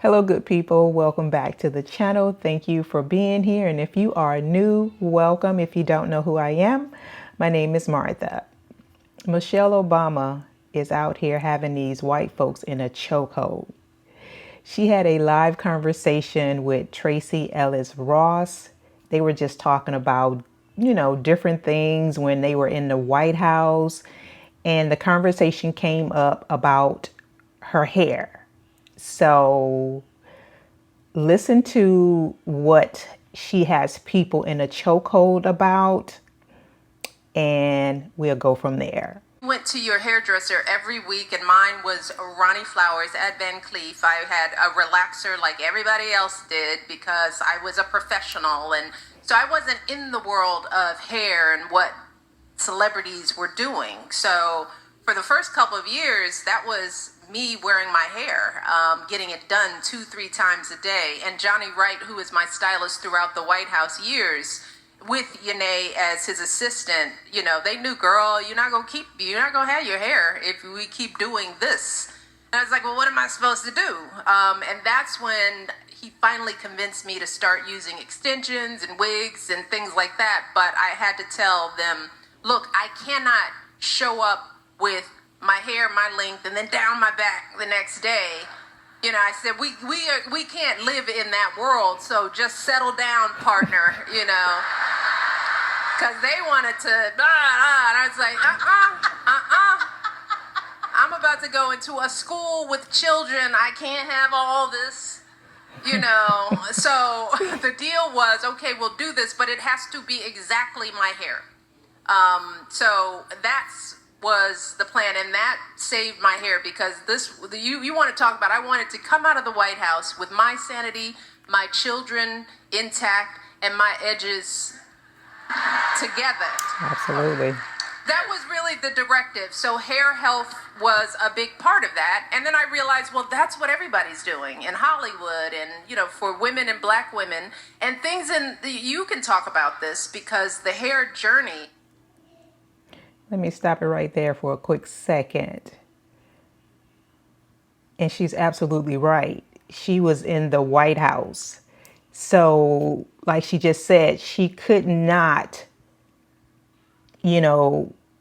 Hello, good people. Welcome back to the channel. Thank you for being here. And if you are new, welcome. If you don't know who I am, my name is Martha. Michelle Obama is out here having these white folks in a chokehold. She had a live conversation with Tracee Ellis Ross. They were just talking about, different things when they were in the White House. And the conversation came up about her hair. So listen to what she has people in a chokehold about, and we'll go from there. Went to your hairdresser every week, and mine was Ronnie Flowers at Van Cleef. I had a relaxer like everybody else did because I was a professional, and so I wasn't in the world of hair and what celebrities were doing. So for the first couple of years, that was me wearing my hair, getting it done 2-3 times a day. And Johnny Wright, who was my stylist throughout the White House years, with Yanae as his assistant, they knew, girl, you're not gonna have your hair if we keep doing this. And I was like, well, what am I supposed to do? And that's when he finally convinced me to start using extensions and wigs and things like that. But I had to tell them, look, I cannot show up with my hair my length and then down my back the next day. I said, we can't live in that world, so just settle down, partner, because they wanted to, and I was like, I'm about to go into a school with children. I can't have all this, So the deal was, okay, we'll do this, but it has to be exactly my hair. So was the plan, and that saved my hair because you want to talk about, I wanted to come out of the White House with my sanity, my children intact, and my edges together. Absolutely. That was really the directive. So hair health was a big part of that. And then I realized, well, that's what everybody's doing in Hollywood and, for women and black women and things. And you can talk about this because the hair journey. Let me stop it right there for a quick second. And she's absolutely right. She was in the White House. So, like she just said, she could not,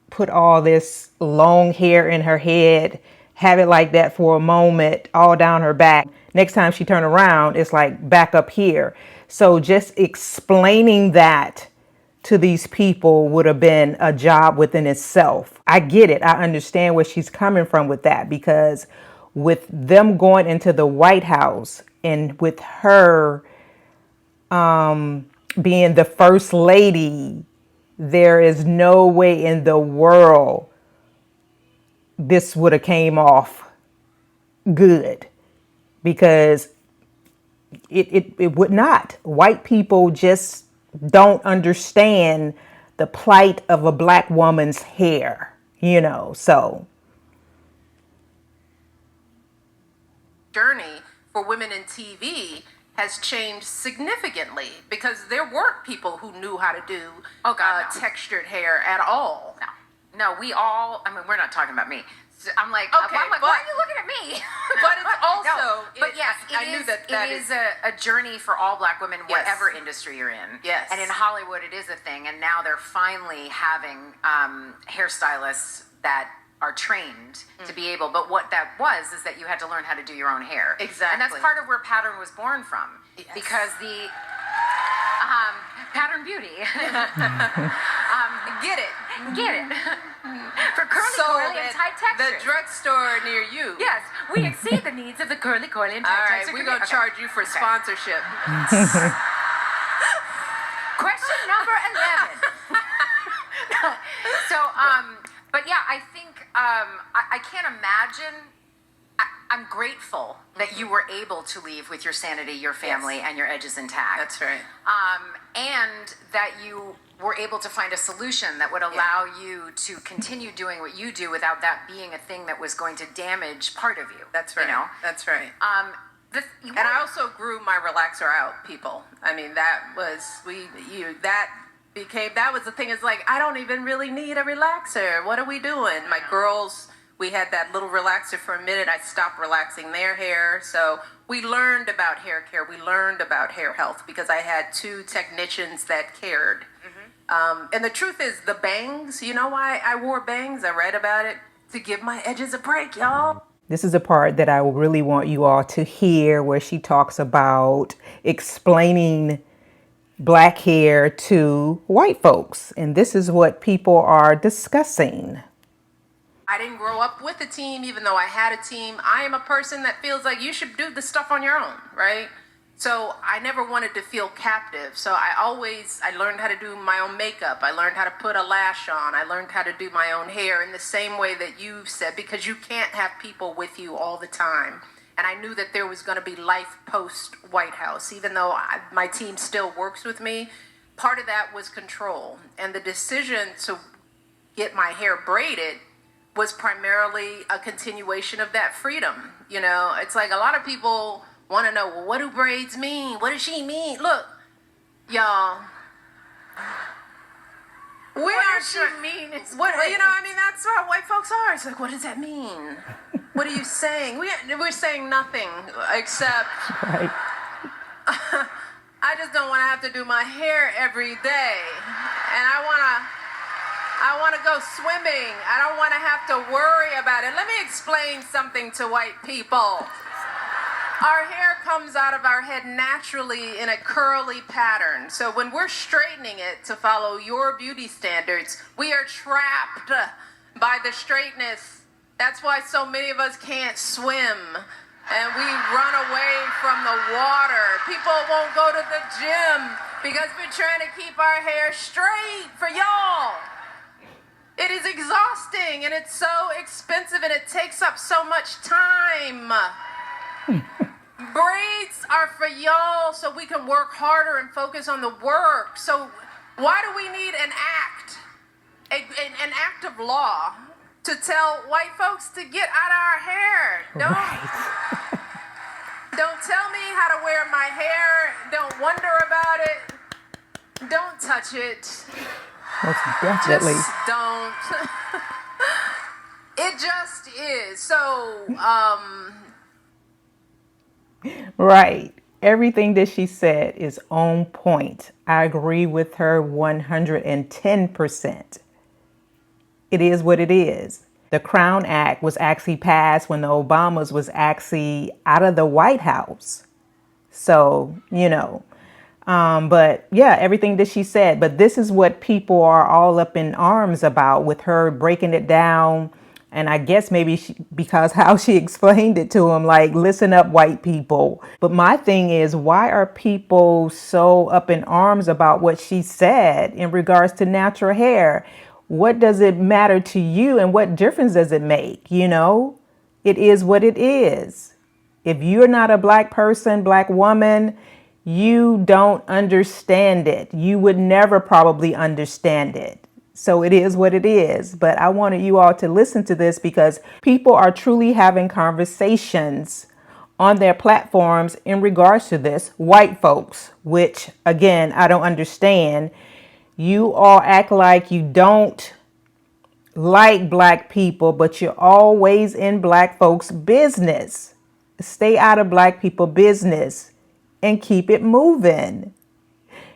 put all this long hair in her head, have it like that for a moment, all down her back. Next time she turned around, it's like back up here. So just explaining that to these people would have been a job within itself. I get it. I understand where she's coming from with that, because with them going into the White House and with her being the first lady, there is no way in the world this would have came off good, because it would not. White people just don't understand the plight of a black woman's hair, so. Journey for women in TV has changed significantly because there weren't people who knew how to do textured hair at all. No, we're not talking about me. So I'm like, okay, why are you looking at me? But it's also, it is a journey for all black women, whatever industry you're in. Yes. And in Hollywood, it is a thing. And now they're finally having hairstylists that are trained to be able, but what that was is that you had to learn how to do your own hair. Exactly. And that's part of where pattern was born from. Yes. Because the pattern beauty. Get it. For curly, coily, and tight textures. The drugstore near you. Yes, we exceed the needs of the curly, coily, and tight texture. All right, texture. we're going to charge you for sponsorship. Question number 11. So, but yeah, I think I can't imagine. I'm grateful that you were able to leave with your sanity, your family, and your edges intact. That's right. And that you were able to find a solution that would allow you to continue doing what you do without that being a thing that was going to damage part of you. That's right. That's right. And I also grew my relaxer out, people. I mean, that was that was the thing. It's like, I don't even really need a relaxer. What are we doing? My girls we had that little relaxer for a minute. I stopped relaxing their hair. So we learned about hair care. We learned about hair health because I had two technicians that cared. And the truth is, the bangs, you know why I wore bangs? I read about it to give my edges a break, y'all. This is a part that I really want you all to hear, where she talks about explaining black hair to white folks. And this is what people are discussing. I didn't grow up with a team, even though I had a team. I am a person that feels like you should do the stuff on your own, right? So I never wanted to feel captive. So I learned how to do my own makeup. I learned how to put a lash on. I learned how to do my own hair in the same way that you said, because you can't have people with you all the time. And I knew that there was going to be life post White House, even though my team still works with me. Part of that was control. And the decision to get my hair braided was primarily a continuation of that freedom. You know, it's like a lot of people want to know, well, what do braids mean? What does she mean? Look, y'all. What does she mean? What, you know, I mean, that's how white folks are. It's like, what does that mean? What are you saying? We're saying nothing except, Right. I just don't want to have to do my hair every day. And I want to go swimming. I don't want to have to worry about it. Let me explain something to white people. Our hair comes out of our head naturally in a curly pattern. So when we're straightening it to follow your beauty standards, we are trapped by the straightness. That's why so many of us can't swim and we run away from the water. People won't go to the gym because we're trying to keep our hair straight for y'all. It is exhausting and it's so expensive and it takes up so much time. Braids are for y'all so we can work harder and focus on the work. So why do we need an act, an act of law to tell white folks to get out of our hair? Don't tell me how to wear my hair. Don't wonder about it. Don't touch it. Most definitely. Just don't. It just is. So, Right. Everything that she said is on point. I agree with her 110%. It is what it is. The Crown Act was actually passed when the Obamas was actually out of the White House. So, you know, but yeah, everything that she said. But this is what people are all up in arms about with her breaking it down. And I guess maybe because how she explained it to him, like, listen up, white people. But my thing is, why are people so up in arms about what she said in regards to natural hair? What does it matter to you and what difference does it make? You know, it is what it is. If you're not a black person, black woman, you don't understand it. You would never probably understand it. So it is what it is. But I wanted you all to listen to this because people are truly having conversations on their platforms in regards to this. White folks, which again, I don't understand. You all act like you don't like black people, but you're always in black folks' business. Stay out of black people business and keep it moving.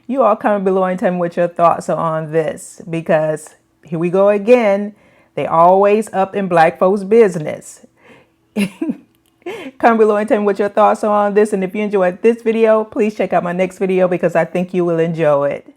You all comment below and tell me what your thoughts are on this, because here we go again. They always up in black folks' business. Comment below and tell me what your thoughts are on this. And if you enjoyed this video, please check out my next video because I think you will enjoy it.